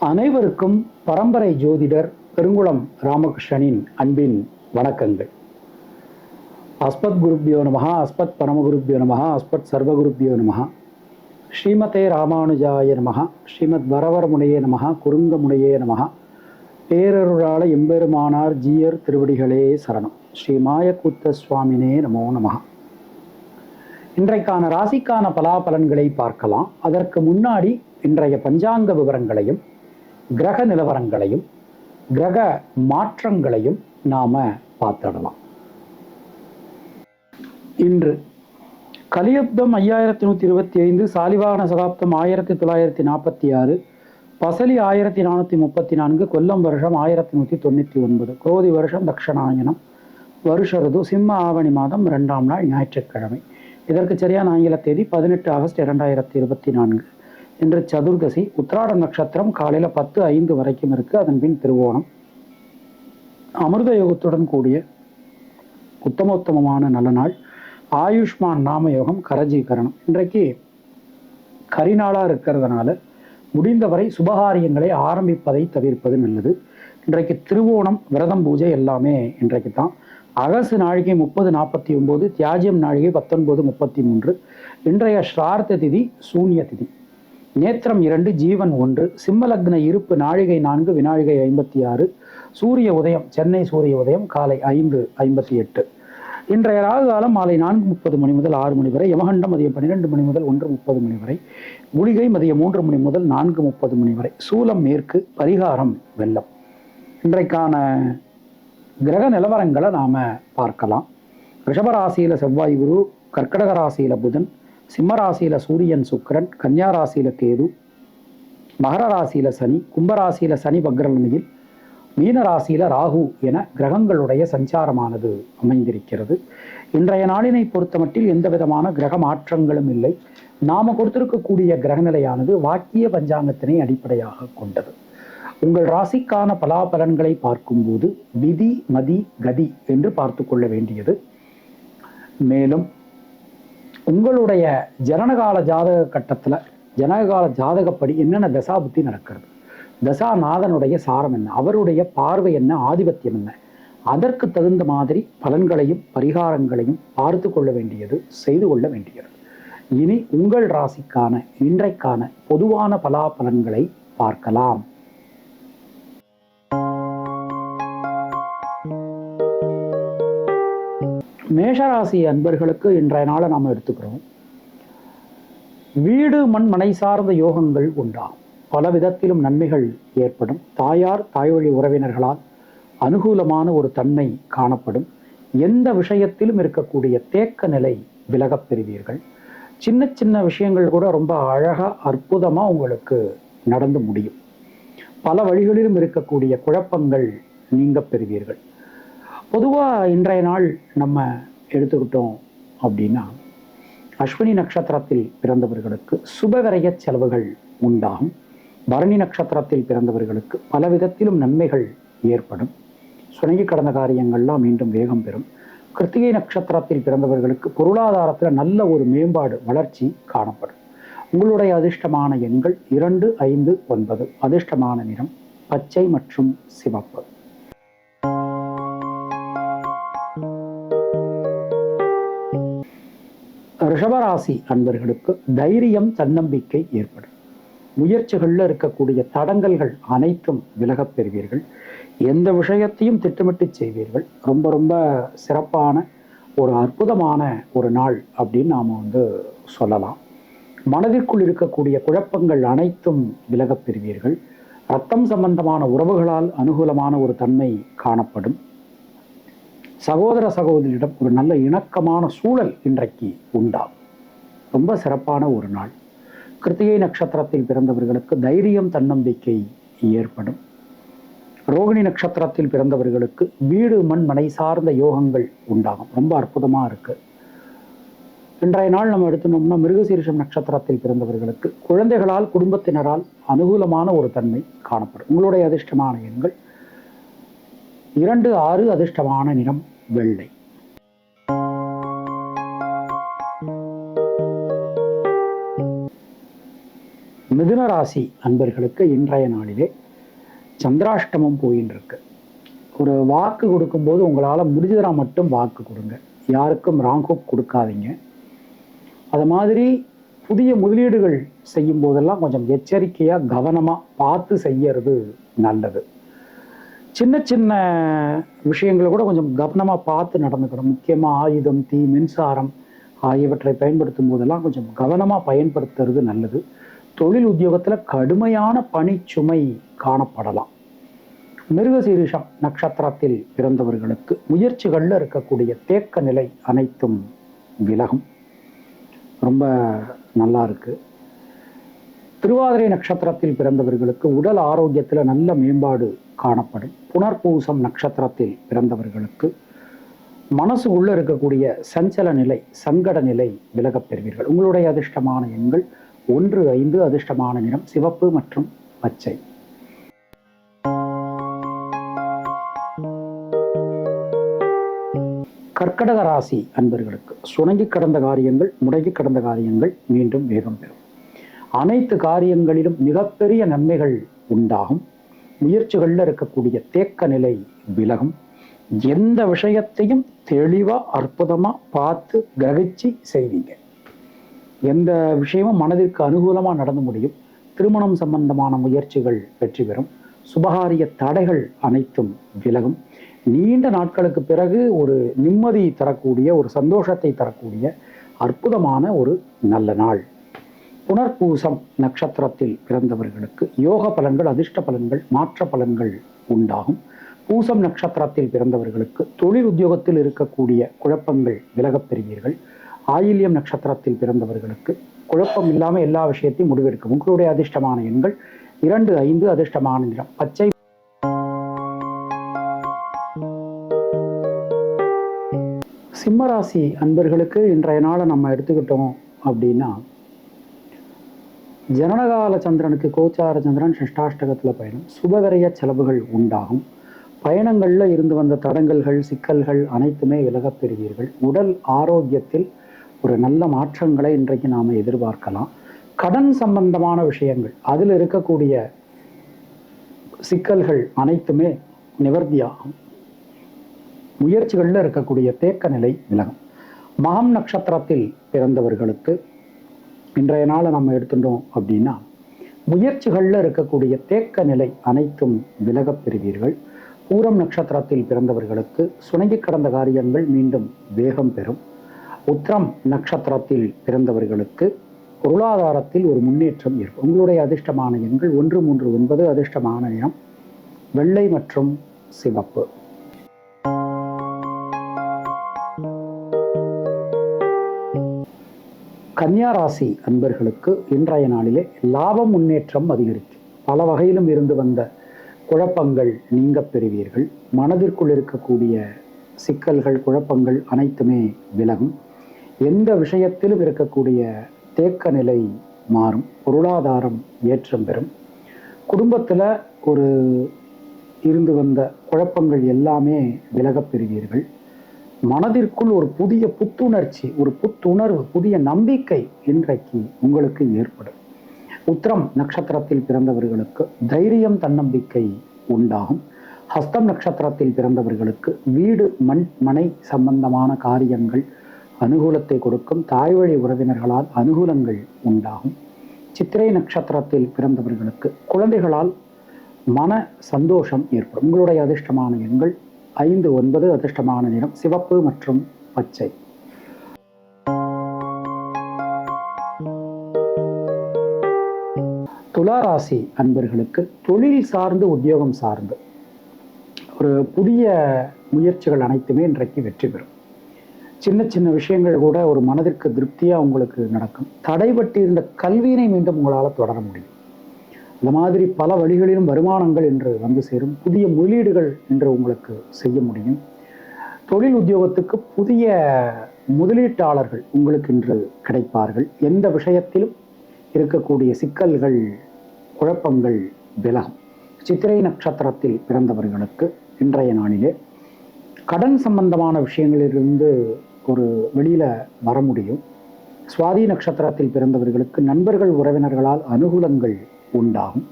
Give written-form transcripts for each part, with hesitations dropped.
அனைவருக்கும் பரம்பரை ஜோதிடர் பெருங்குளம் ராமகிருஷ்ணனின் அன்பின் வணக்கங்கள். அஸ்மத் குருப்யோ நமஹா, அஸ்மத் பரமகுருப்யோ நமஹா, அஸ்மத் சர்வகுருப்யோ நமஹா. ஸ்ரீமதே ராமானுஜாய நமஹா, ஸ்ரீமத் வரவரமுனையே நமஹா, குறுங்கமுனையே நமஹா. பேரருளாள எம்பெருமானார் ஜீயர் திருவடிகளே சரணம். ஸ்ரீமாயக்கூத்த சுவாமினே நமோ நமஹா. இன்றைக்கான ராசிக்கான பலாபலன்களை பார்க்கலாம். அதற்கு முன்னாடி இன்றைய பஞ்சாங்க விவரங்களையும் கிரக நிலவரங்களையும் கிரக மாற்றங்களையும் நாம பார்த்துடலாம். இன்று கலியுப்தம் 5125, சாலிவாகன சகாப்தம் 1946, பசலி 1434, கொல்லம் வருஷம் 1199, குரோதி வருஷம் தக்ஷணாயனம், வருஷ ருது சிம்ம ஆவணி மாதம் 2ஆம் நாள் ஞாயிற்றுக்கிழமை. இதற்கு சரியான ஆங்கில தேதி 18 ஆகஸ்ட் 2024. இன்று சதுர்தசி. உத்திராட நட்சத்திரம் காலையில் 10:05 வரைக்கும் இருக்கு. அதன் பின் திருவோணம். அமிர்த யோகத்துடன் கூடிய உத்தமோத்தமமான நல்ல நாள். ஆயுஷ்மான் நாம யோகம், கரஜீகரணம். இன்றைக்கு கரிநாளா இருக்கிறதுனால முடிந்தவரை சுபகாரியங்களை ஆரம்பிப்பதை தவிர்ப்பது நல்லது. இன்றைக்கு திருவோணம், விரதம், பூஜை எல்லாமே இன்றைக்கு தான். அகசு நாழிகை 30:49, தியாஜ்யம் நாழிகை 19:33. இன்றைய ஸ்ரார்த்த திதி சூன்ய திதி. நேத்திரம் 2, ஜீவன் 1. சிம்மலக்ன இருப்பு நாழிகை 4, வினாழிகை 56. சூரிய உதயம், சென்னை சூரிய உதயம் காலை 5:58. இன்றைய ராகு காலம் மாலை 4:30 மணி முதல் 6 மணி வரை. யமகண்டம் மதியம் 12 மணி முதல் 1:30 மணி வரை. குளிகை மதியம் 3 மணி முதல் 4:30 மணி வரை. சூலம் மேற்கு, பரிகாரம் வெள்ளம். இன்றைக்கான கிரக நிலவரங்களை நாம பார்க்கலாம். ரிஷபராசியில செவ்வாய் குரு, கர்க்கடக ராசியில புதன், சிம்ம ராசியில சூரியன் சுக்கிரன், கன்னியா ராசியில கேது, மகர ராசியில சனி, கும்பராசியில சனி வக்ரநிலையில், மீன ராசியில ராகு என கிரகங்களுடைய சஞ்சாரமானது அமைந்திருக்கிறது. இன்றைய நாளினை பொறுத்தமட்டில் எந்த விதமான கிரக மாற்றங்களும் இல்லை. நாம கொடுத்திருக்கக்கூடிய கிரகநிலையானது வாக்கிய பஞ்சாங்கத்தினை அடிப்படையாக கொண்டது. உங்கள் ராசிக்கான பலாபலன்களை பார்க்கும்போது விதி மதி கதி என்று பார்த்து கொள்ள வேண்டியது. மேலும் உங்களுடைய ஜனனகால ஜாதக கட்டத்துல ஜனகால ஜாதகப்படி என்னென்ன தசாபுத்தி நடக்கிறது, தசாநாதனுடைய சாரம் என்ன, அவருடைய பார்வை என்ன, ஆதிபத்தியம் என்ன, அதற்கு தகுந்த மாதிரி பலன்களையும் பரிகாரங்களையும் பார்த்து கொள்ள வேண்டியது, செய்து கொள்ள வேண்டியது. இனி உங்கள் ராசிக்கான இன்றைக்கான பொதுவான பலாபலன்களை பார்க்கலாம். மேஷராசி அன்பர்களுக்கு இன்றைய நாளை நாம் எடுத்துக்கிறோம். வீடு மண் மனை சார்ந்த யோகங்கள் உண்டாகும். பல விதத்திலும் நன்மைகள் ஏற்படும். தாயார் தாய் வழி உறவினர்களால் அனுகூலமான ஒரு தன்மை காணப்படும். எந்த விஷயத்திலும் இருக்கக்கூடிய தேக்க நிலை விலகப் பெறுவீர்கள். சின்ன சின்ன விஷயங்கள் கூட ரொம்ப அழகா அற்புதமா உங்களுக்கு நடந்து முடியும். பல வழிகளிலும் இருக்கக்கூடிய குழப்பங்கள் நீங்க பெறுவீர்கள். பொதுவாக இன்றைய நாள் நம்ம எடுத்துக்கிட்டோம் அப்படின்னா, அஸ்வினி நட்சத்திரத்தில் பிறந்தவர்களுக்கு சுபவிரய செலவுகள் உண்டாகும். பரணி நட்சத்திரத்தில் பிறந்தவர்களுக்கு பல விதத்திலும் நன்மைகள் ஏற்படும். சுணங்கி கடந்த காரியங்கள்லாம் மீண்டும் வேகம் பெறும். கிருத்திகை நட்சத்திரத்தில் பிறந்தவர்களுக்கு பொருளாதாரத்தில் நல்ல ஒரு மேம்பாடு, வளர்ச்சி காணப்படும். உங்களுடைய அதிர்ஷ்டமான எண்கள் 2, 5, 9. அதிர்ஷ்டமான நிறம் பச்சை மற்றும் சிவப்பு. ரிஷபராசி அன்பர்களுக்கு தைரியம், தன்னம்பிக்கை ஏற்படும். முயற்சிகளில் இருக்கக்கூடிய தடங்கல்கள் அனைத்தும் விலகப் பெறுவீர்கள். எந்த விஷயத்தையும் திட்டமிட்டு செய்வீர்கள். ரொம்ப ரொம்ப சிறப்பான ஒரு அற்புதமான ஒரு நாள் அப்படின்னு நாம் சொல்லலாம். மனதிற்குள் இருக்கக்கூடிய குழப்பங்கள் அனைத்தும் விலகப் பெறுவீர்கள். இரத்தம் சம்பந்தமான உறவுகளால் அனுகூலமான ஒரு தன்மை காணப்படும். சகோதர சகோதரியிடம் ஒரு நல்ல இணக்கமான சூழல் இன்றைக்கு உண்டாகும். ரொம்ப சிறப்பான ஒரு நாள். கிருத்திகை நட்சத்திரத்தில் பிறந்தவர்களுக்கு தைரியம், தன்னம்பிக்கை ஏற்படும். ரோகிணி நட்சத்திரத்தில் பிறந்தவர்களுக்கு வீடு மண் மனை சார்ந்த யோகங்கள் உண்டாகும். ரொம்ப அற்புதமா இருக்கு. இன்றைய நாள் நம்ம எடுத்துனோம்னா, மிருகசீரிஷம் நட்சத்திரத்தில் பிறந்தவர்களுக்கு குழந்தைகளால், குடும்பத்தினரால் அனுகூலமான ஒரு தன்மை காணப்படும். உங்களுடைய அதிர்ஷ்டமான எண்கள் 2, 6. அதிர்ஷ்டமான நிறம் வெள்ளை. மிதுன ராசி அன்பர்களுக்கு இன்றைய நாளிலே சந்திராஷ்டமம் போயின்னு இருக்கு. ஒரு வாக்கு கொடுக்கும்போது உங்களால் முடிஞ்சதா மட்டும் வாக்கு கொடுங்க, யாருக்கும் ராங்ஹோப் கொடுக்காதீங்க. அது மாதிரி புதிய முதலீடுகள் செய்யும் போதெல்லாம் கொஞ்சம் எச்சரிக்கையாக கவனமாக பார்த்து செய்யறது நல்லது. சின்ன சின்ன விஷயங்களை கூட கொஞ்சம் கவனமாக பார்த்து நடந்துக்கணும். முக்கியமாக ஆயுதம், தீ, மின்சாரம் ஆகியவற்றை பயன்படுத்தும் போதெல்லாம் கொஞ்சம் கவனமாக பயன்படுத்துறது நல்லது. தொழில் உத்தியோகத்தில் கடுமையான பணிச்சுமை காணப்படலாம். மிருகசீரிஷம் நட்சத்திரத்தில் பிறந்தவர்களுக்கு முயற்சிகளில் இருக்கக்கூடிய தேக்க நிலை அனைத்தும் விலகும். ரொம்ப நல்லா இருக்கு. திருவாதிரை நட்சத்திரத்தில் பிறந்தவர்களுக்கு உடல் ஆரோக்கியத்தில் நல்ல மேம்பாடு காணப்படும். புனர்பூசம் நட்சத்திரத்தில் பிறந்தவர்களுக்கு மனசுக்குள்ள இருக்கக்கூடிய சஞ்சல நிலை, சங்கட நிலை விலகப் பெறுவீர்கள். உங்களுடைய அதிர்ஷ்டமான எண்கள் 1, 5. அதிர்ஷ்டமான நிறம் சிவப்பு மற்றும் பச்சை. கர்க்கடக ராசி அன்பர்களுக்கு சுணங்கி கடந்த காரியங்கள், முடங்கி கடந்த காரியங்கள் மீண்டும் வேகம் பெறும். அனைத்து காரியங்களிலும் மிகப்பெரிய நன்மைகள் உண்டாகும். முயற்சிகளில் இருக்கக்கூடிய தேக்க நிலை விலகும். எந்த விஷயத்தையும் தெளிவாக அற்புதமாக பார்த்து கிரகிச்சு செய்வீங்க. எந்த விஷயமும் மனதிற்கு அனுகூலமாக நடந்து முடியும். திருமணம் சம்பந்தமான முயற்சிகள் வெற்றி பெறும். சுபகாரிய தடைகள் அனைத்தும் விலகும். நீண்ட நாட்களுக்கு பிறகு ஒரு நிம்மதி தரக்கூடிய, ஒரு சந்தோஷத்தை தரக்கூடிய அற்புதமான ஒரு நல்ல நாள். புனர்பூசம் நட்சத்திரத்தில் பிறந்தவர்களுக்கு யோக பலன்கள், அதிர்ஷ்ட பலன்கள், மாற்ற பலன்கள் உண்டாகும். பூசம் நட்சத்திரத்தில் பிறந்தவர்களுக்கு தொழில் உத்தியோகத்தில் இருக்கக்கூடிய குழப்பங்கள் விலகப் பெறுவீர்கள். ஆயில்யம் நட்சத்திரத்தில் பிறந்தவர்களுக்கு குழப்பம் இல்லாமல் எல்லா விஷயத்தையும் முடிவெடுக்கும். உங்களுடைய அதிர்ஷ்டமான எண்கள் 2, 5. அதிர்ஷ்டமான நிறம் பச்சை. சிம்மராசி அன்பர்களுக்கு இன்றைய நாளை நம்ம எடுத்துக்கிட்டோம் அப்படின்னா, ஜனனகால சந்திரனுக்கு கோச்சார சந்திரன் ஷஷ்டாஷ்டகத்தில் பயணம். சுபகரிய செலவுகள் உண்டாகும். பயணங்களில் இருந்து வந்த தடங்கல்கள், சிக்கல்கள் அனைத்துமே விலகப் பெறுவீர்கள். உடல் ஆரோக்கியத்தில் ஒரு நல்ல மாற்றங்களை இன்றைக்கு நாம் எதிர்பார்க்கலாம். கடன் சம்பந்தமான விஷயங்கள், அதில் இருக்கக்கூடிய சிக்கல்கள் அனைத்துமே நிவர்த்தியாகும். முயற்சிகளில் இருக்கக்கூடிய தேக்க நிலை விலகும். மகம் நட்சத்திரத்தில் பிறந்தவர்களுக்கு இன்றைய நாளை நம்ம எடுத்துட்டோம் அப்படின்னா, முயற்சிகளில் இருக்கக்கூடிய தேக்க நிலை அனைத்தும் விலகப் பெறுவீர்கள். பூரம் நட்சத்திரத்தில் பிறந்தவர்களுக்கு சுணங்கி கடந்த காரியங்கள் மீண்டும் வேகம் பெறும். உத்திரம் நட்சத்திரத்தில் பிறந்தவர்களுக்கு பொருளாதாரத்தில் ஒரு முன்னேற்றம் ஏற்படும். உங்களுடைய அதிர்ஷ்டமான எண்கள் 1, 3, 9. அதிர்ஷ்டமான நிறம் வெள்ளை மற்றும் சிவப்பு. கன்னியா ராசி அன்பர்களுக்கு இன்றைய நாளிலே லாபம், முன்னேற்றம் அதிகரிக்கும். பல வகையிலும் இருந்து வந்த குழப்பங்கள் நீங்க பெறுவீர்கள். மனதிற்குள் இருக்கக்கூடிய சிக்கல்கள், குழப்பங்கள் அனைத்துமே விலகும். எந்த விஷயத்திலும் இருக்கக்கூடிய தேக்க நிலை மாறும். பொருளாதாரம் ஏற்றம் பெறும். குடும்பத்தில் ஒரு இருந்து வந்த குழப்பங்கள் எல்லாமே விலகப் பெறுவீர்கள். மனதிற்குள் ஒரு புதிய புத்துணர்ச்சி, ஒரு புத்துணர்வு, புதிய நம்பிக்கை இன்றைக்கு உங்களுக்கு ஏற்படும். உத்திரம் நட்சத்திரத்தில் பிறந்தவர்களுக்கு தைரியம், தன்னம்பிக்கை உண்டாகும். ஹஸ்தம் நட்சத்திரத்தில் பிறந்தவர்களுக்கு வீடு, மனை சம்பந்தமான காரியங்கள் அனுகூலத்தை கொடுக்கும். தாய்வழி உறவினர்களால் அனுகூலங்கள் உண்டாகும். சித்திரை நட்சத்திரத்தில் பிறந்தவர்களுக்கு குழந்தைகளால் மன சந்தோஷம் ஏற்படும். உங்களுடைய அதிர்ஷ்டமான எண்கள் 5, 9. அதிர்ஷ்டமான நிறம் சிவப்பு மற்றும் பச்சை. துளாராசி அன்பர்களுக்கு தொழில் சார்ந்து, உத்தியோகம் சார்ந்து ஒரு புதிய முயற்சிகள் அனைத்துமே இன்றைக்கு வெற்றி பெறும். சின்ன சின்ன விஷயங்கள் கூட ஒரு மனதிற்கு திருப்தியாக உங்களுக்கு நடக்கும். தடைபட்டு இருந்த கல்வியினை மீண்டும் உங்களால் தொடர முடியும். இந்த மாதிரி பல வழிகளிலும் வருமானங்கள் என்று வந்து சேரும். புதிய முதலீடுகள் என்று உங்களுக்கு செய்ய முடியும். தொழில் உத்தியோகத்துக்கு புதிய முதலீட்டாளர்கள் உங்களுக்கு இன்று கிடைப்பார்கள். எந்த விஷயத்திலும் இருக்கக்கூடிய சிக்கல்கள், குழப்பங்கள் விலகும். சித்திரை நட்சத்திரத்தில் பிறந்தவர்களுக்கு இன்றைய நாளிலே கடன் சம்பந்தமான விஷயங்களிலிருந்து ஒரு வெளியில வர முடியும். சுவாதி நட்சத்திரத்தில் பிறந்தவர்களுக்கு நண்பர்கள் உறவினர்களால் அனுகூலங்கள் உண்டாகும்.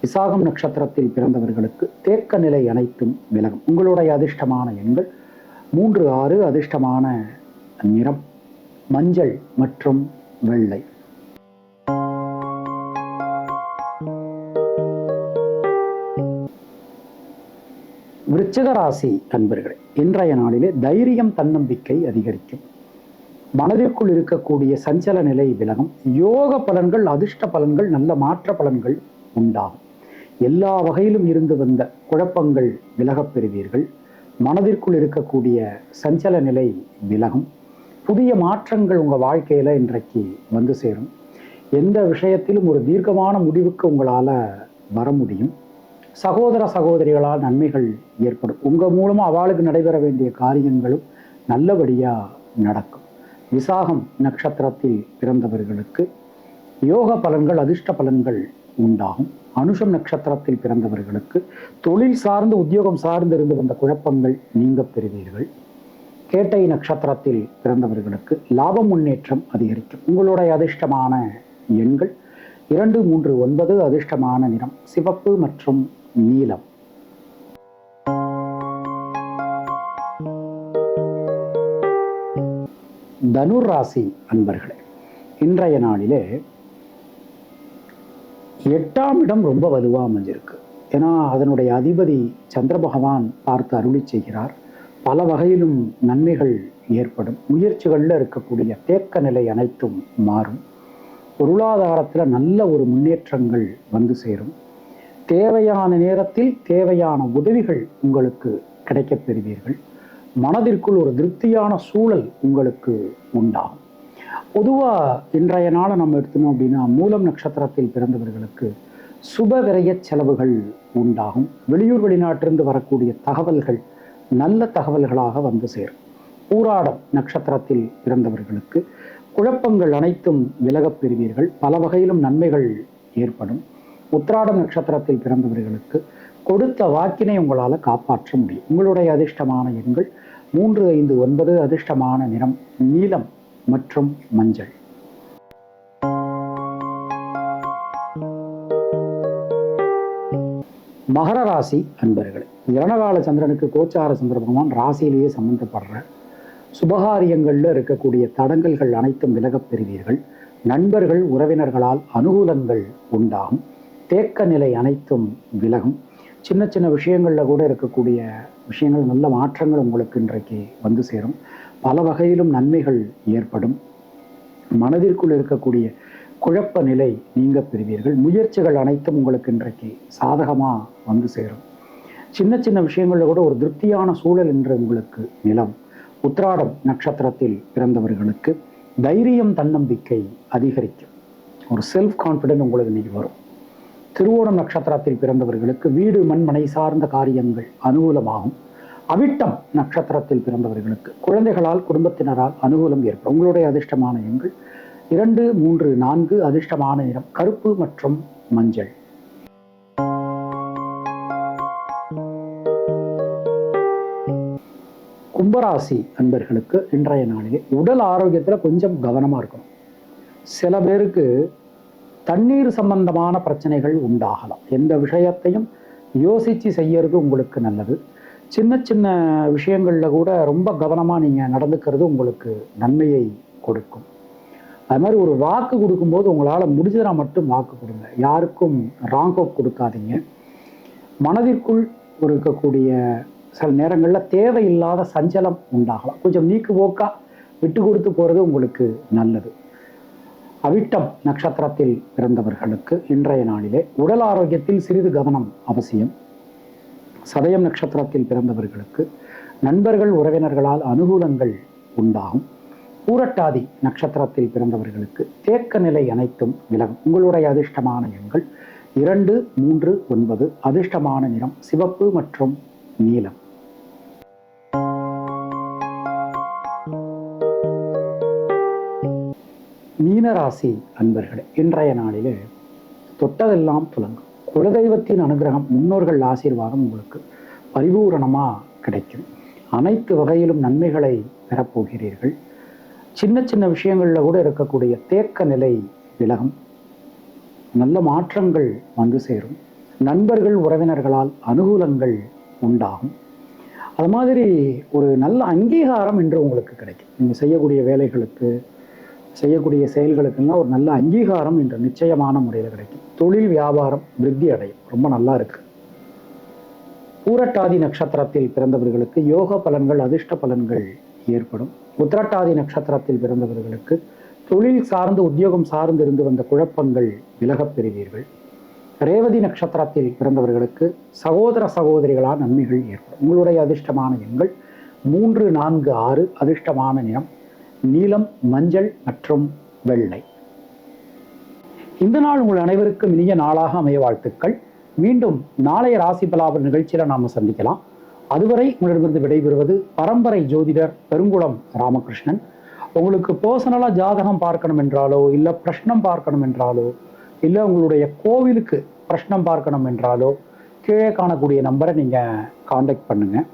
விசாகம் நட்சத்திரத்தில் பிறந்தவர்களுக்கு தேக்க நிலை அனைத்தும் விலகும். உங்களுடைய அதிர்ஷ்டமான எண்கள் 3, 6. அதிர்ஷ்டமான நிறம் மஞ்சள் மற்றும் வெள்ளை. விருச்சிக ராசி அன்பர்களே, இன்றைய நாளிலே தைரியம் தன்னம்பிக்கை அதிகரிக்கும். மனதிற்குள் இருக்கக்கூடிய சஞ்சல நிலை விலகும். யோக பலன்கள், அதிர்ஷ்ட பலன்கள், நல்ல மாற்ற பலன்கள் உண்டாகும். எல்லா வகையிலும் இருந்து வந்த குழப்பங்கள் விலகப் பெறுவீர்கள். மனதிற்குள் இருக்கக்கூடிய சஞ்சல நிலை விலகும். புதிய மாற்றங்கள் உங்கள் வாழ்க்கையில் இன்றைக்கு வந்து சேரும். எந்த விஷயத்திலும் ஒரு தீர்க்கமான முடிவுக்கு உங்களால் வர முடியும். சகோதர சகோதரிகளால் நன்மைகள் ஏற்படும். உங்கள் மூலமாக அவளுக்கு நடைபெற வேண்டிய காரியங்களும் நல்லபடியாக நடக்கும். விசாகம் நட்சத்திரத்தில் பிறந்தவர்களுக்கு யோக பலன்கள், அதிர்ஷ்ட பலன்கள் உண்டாகும். அனுஷம் நட்சத்திரத்தில் பிறந்தவர்களுக்கு தொழில் சார்ந்து, உத்தியோகம் சார்ந்து இருந்து வந்த குழப்பங்கள் நீங்க பெறுவீர்கள். கேட்டை நட்சத்திரத்தில் பிறந்தவர்களுக்கு லாபம், முன்னேற்றம் அதிகரிக்கும். உங்களுடைய அதிர்ஷ்டமான எண்கள் 2, 3, 9. அதிர்ஷ்டமான நிறம் சிவப்பு மற்றும் நீலம். தனுர் ராசி அன்பர்களே, இன்றைய நாளிலே 8ஆம் இடம் ரொம்ப வலுவா அமைஞ்சிருக்கு. ஏன்னா அதனுடைய அதிபதி சந்திர பகவான் பார்த்து அருளி செய்கிறார். பல வகையிலும் நன்மைகள் ஏற்படும். முயற்சிகளில் இருக்கக்கூடிய தேக்க நிலை அனைத்தும் மாறும். பொருளாதாரத்தில் நல்ல ஒரு முன்னேற்றங்கள் வந்து சேரும். தேவையான நேரத்தில் தேவையான உதவிகள் உங்களுக்கு கிடைக்கப் பெறுவீர்கள். மனதிற்குள் ஒரு திருப்தியான சூழல் உங்களுக்கு உண்டாகும். பொதுவாக இன்றைய நாளை நம்ம எடுத்தோம் அப்படின்னா, மூலம் நட்சத்திரத்தில் பிறந்தவர்களுக்கு சுப விரய செலவுகள் உண்டாகும். வெளியூர் வெளிநாட்டிலிருந்து வரக்கூடிய தகவல்கள் நல்ல தகவல்களாக வந்து சேரும். பூராடம் நட்சத்திரத்தில் பிறந்தவர்களுக்கு குழப்பங்கள் அனைத்தும் விலகப் பெறுவீர்கள். பல வகையிலும் நன்மைகள் ஏற்படும். உத்திராடம் நட்சத்திரத்தில் பிறந்தவர்களுக்கு கொடுத்த வாக்கினை உங்களால் காப்பாற்ற முடியும். உங்களுடைய அதிர்ஷ்டமான எண்கள் 3, 5, 9. அதிர்ஷ்டமான நிறம் நீலம் மற்றும் மஞ்சள். மகர ராசி அன்பர்களே, ஜனகால சந்திரனுக்கு கோச்சார சந்திர பகவான் ராசியிலேயே சம்பந்தப்படுற சுபகாரியங்களில் இருக்கக்கூடிய தடங்கல்கள் அனைத்தும் விலகப் பெறுவீர்கள். நண்பர்கள் உறவினர்களால் அனுகூலங்கள் உண்டாகும். தேக்க நிலை அனைத்தும் விலகும். சின்ன சின்ன விஷயங்களில் கூட இருக்கக்கூடிய விஷயங்கள், நல்ல மாற்றங்கள் உங்களுக்கு இன்றைக்கு வந்து சேரும். பல வகையிலும் நன்மைகள் ஏற்படும். மனதிற்குள் இருக்கக்கூடிய குழப்ப நிலை நீங்க பெறுவீர்கள். முயற்சிகள் அனைத்தும் உங்களுக்கு இன்றைக்கு சாதகமாக வந்து சேரும். சின்ன சின்ன விஷயங்களில் கூட ஒரு திருப்தியான சூழல் என்று உங்களுக்கு நிலம். உத்திராடம் நட்சத்திரத்தில் பிறந்தவர்களுக்கு தைரியம், தன்னம்பிக்கை அதிகரிக்கும். ஒரு செல்ஃப் கான்ஃபிடென்ட் உங்களுக்கு இன்னைக்கு வரும். திருவோணம் நட்சத்திரத்தில் பிறந்தவர்களுக்கு வீடு, மண், மனை சார்ந்த காரியங்கள் அனுகூலமாகும். அவிட்டம் நட்சத்திரத்தில் பிறந்தவர்களுக்கு குழந்தைகளால், குடும்பத்தினரால் அனுகூலம் ஏற்படும். உங்களுடைய அதிர்ஷ்டமான எண்கள் 2, 3, 4. அதிர்ஷ்டமான நிறம் கருப்பு மற்றும் மஞ்சள். கும்பராசி அன்பர்களுக்கு இன்றைய நாளிலே உடல் ஆரோக்கியத்தில் கொஞ்சம் கவனமாக இருக்கணும். சில பேருக்கு தண்ணீர் சம்பந்தமான பிரச்சனைகள் உண்டாகலாம். எந்த விஷயத்தையும் யோசித்து செய்யறது உங்களுக்கு நல்லது. சின்ன சின்ன விஷயங்களில் கூட ரொம்ப கவனமாக நீங்கள் நடந்துக்கிறது உங்களுக்கு நன்மையை கொடுக்கும். அது மாதிரி ஒரு வாக்கு கொடுக்கும்போது உங்களால் முடிஞ்சதா மட்டும் வாக்கு கொடுங்க. யாருக்கும் ராங் ஹோப் கொடுக்காதீங்க. மனதிற்குள் இருக்கக்கூடிய சில நேரங்களில் தேவையில்லாத சஞ்சலம் உண்டாகலாம். கொஞ்சம் நீக்கு போக்கா விட்டு கொடுத்து போகிறது உங்களுக்கு நல்லது. அவிட்டம் நட்சத்திரத்தில் பிறந்தவர்களுக்கு இன்றைய நாளிலே உடல் ஆரோக்கியத்தில் சிறிது கவனம் அவசியம். சதயம் நட்சத்திரத்தில் பிறந்தவர்களுக்கு நண்பர்கள் உறவினர்களால் அனுகூலங்கள் உண்டாகும். பூரட்டாதி நட்சத்திரத்தில் பிறந்தவர்களுக்கு தேக்க நிலை அனைத்தும் விலகும். உங்களுடைய அதிர்ஷ்டமான எண்கள் 2, 3, 9. அதிர்ஷ்டமான நிறம் சிவப்பு மற்றும் நீலம். மீனராசி அன்பர்களே, இன்றைய நாளிலே தொட்டதெல்லாம் துலங்கும். குலதெய்வத்தின் அனுகிரகம், முன்னோர்கள் ஆசீர்வாதம் உங்களுக்கு பரிபூரணமாக கிடைக்கும். அனைத்து வகையிலும் நன்மைகளை பெறப்போகிறீர்கள். சின்ன சின்ன விஷயங்களில் கூட இருக்கக்கூடிய தேக்க நிலை விலகும். நல்ல மாற்றங்கள் வந்து சேரும். நண்பர்கள் உறவினர்களால் அனுகூலங்கள் உண்டாகும். அது மாதிரி ஒரு நல்ல அங்கீகாரம் இன்று உங்களுக்கு கிடைக்கும். நீங்கள் செய்யக்கூடிய வேலைகளுக்கு, செய்யக்கூடிய செயல்களுக்கெல்லாம் ஒரு நல்ல அங்கீகாரம் இன்று நிச்சயமான முறையில் கிடைக்கும். தொழில் வியாபாரம் விருத்தி அடையும். ரொம்ப நல்லா இருக்கு. பூரட்டாதி நட்சத்திரத்தில் பிறந்தவர்களுக்கு யோக பலன்கள், அதிர்ஷ்ட பலன்கள் ஏற்படும். உத்திரட்டாதி நட்சத்திரத்தில் பிறந்தவர்களுக்கு தொழில் சார்ந்து, உத்தியோகம் சார்ந்து இருந்து வந்த குழப்பங்கள் விலகப் பெறுவீர்கள். ரேவதி நட்சத்திரத்தில் பிறந்தவர்களுக்கு சகோதர சகோதரிகளால் நன்மைகள் ஏற்படும். உங்களுடைய அதிர்ஷ்டமான எண்கள் 3, 4, 6. அதிர்ஷ்டமான நிறம் நீலம், மஞ்சள் மற்றும் வெள்ளை. இந்த நாள் உங்கள் அனைவருக்கும் இனிய நாளாக அமைய வாழ்த்துக்கள். மீண்டும் நாளைய ராசி பலாபல் நிகழ்ச்சியில நாம சந்திக்கலாம். அதுவரை உங்களிடமிருந்து விடைபெறுவது பரம்பரை ஜோதிடர் பெருங்குளம் ராமகிருஷ்ணன். உங்களுக்கு பர்சனலா ஜாதகம் பார்க்கணும் என்றாலோ, இல்லை பிரஷ்னம் பார்க்கணும் என்றாலோ, இல்லை உங்களுடைய கோவிலுக்கு பிரஷ்னம் பார்க்கணும் என்றாலோ கீழே காணக்கூடிய நம்பரை நீங்கள் காண்டாக்ட் பண்ணுங்கள்.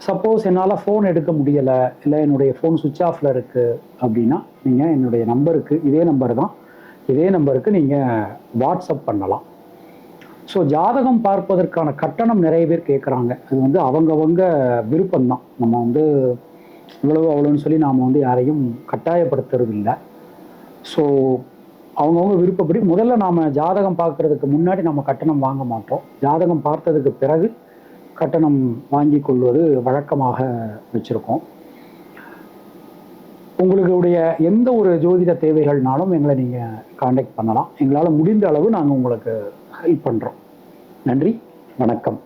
சப்போஸ் என்னால் ஃபோன் எடுக்க முடியலை, இல்லை என்னுடைய ஃபோன் சுவிட்ச் ஆஃபில் இருக்குது அப்படின்னா நீங்கள் என்னுடைய நம்பருக்கு, இதே நம்பர் தான், இதே நம்பருக்கு நீங்கள் வாட்ஸ்அப் பண்ணலாம். ஸோ ஜாதகம் பார்ப்பதற்கான கட்டணம் நிறைய பேர் கேட்குறாங்க. அது அவங்கவங்க விருப்பம்தான். நம்ம இவ்வளவு அவ்வளோன்னு சொல்லி நாம் யாரையும் கட்டாயப்படுத்துறது இல்லை. ஸோ அவங்கவுங்க விருப்பப்படி முதல்ல நாம் ஜாதகம் பார்க்கறதுக்கு முன்னாடி நம்ம கட்டணம் வாங்க மாட்டோம். ஜாதகம் பார்த்ததுக்கு பிறகு கட்டணம் வாங்கி கொள்வது வழக்கமாக வச்சுருக்கோம். உங்களுடைய எந்த ஒரு ஜோதிட தேவைகள்னாலும் எங்களை நீங்கள் காண்டாக்ட் பண்ணலாம். எங்களால் முடிந்த அளவு நாங்கள் உங்களுக்கு ஹெல்ப் பண்ணுறோம். நன்றி, வணக்கம்.